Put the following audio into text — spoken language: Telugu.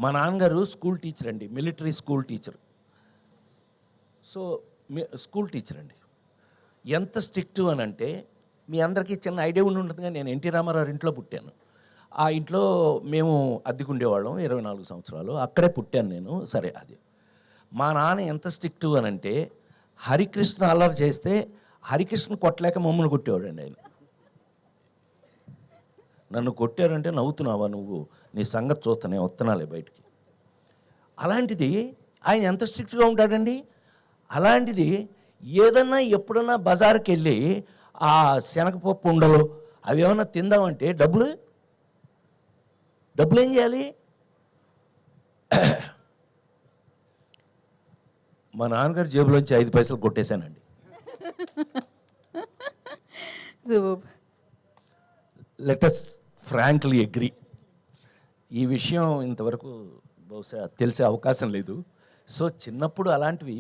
మా నాన్నగారు స్కూల్ టీచర్ అండి, military school teacher. So school teacher అండి. ఎంత స్ట్రిక్ట్ అని అంటే మీ అందరికీ చిన్న ఐడియా ఉండి ఉంటుంది. కానీ నేను ఎన్టీ రామారావు ఇంట్లో పుట్టాను. ఆ ఇంట్లో మేము అద్దెకుండేవాళ్ళం 24 సంవత్సరాలు. అక్కడే పుట్టాను నేను. సరే, అది మా నాన్న ఎంత స్ట్రిక్ట్ అని అంటే హరికృష్ణ అల్లరి చేస్తే హరికృష్ణ కొట్టలేక మమ్మల్ని కొట్టేవాడండి ఆయన. నన్ను కొట్టారంటే నవ్వుతున్నావా నువ్వు, నీ సంగతి చూస్తానే వస్తున్నాలే బయటికి. అలాంటిది ఆయన ఎంత స్ట్రిక్ట్గా ఉంటాడండి. అలాంటిది ఏదన్నా ఎప్పుడన్నా బజార్కి వెళ్ళి ఆ శనగపప్పు ఉండలు అవి ఏమన్నా తిందామంటే డబ్బులు ఏం చేయాలి? మా నాన్నగారి జేబులోంచి 5 పైసలు కొట్టేశానండి. Let us frankly agree. ఈ విషయం ఇంతవరకు బహుశా తెలిసే అవకాశం లేదు. సో చిన్నప్పుడు అలాంటివి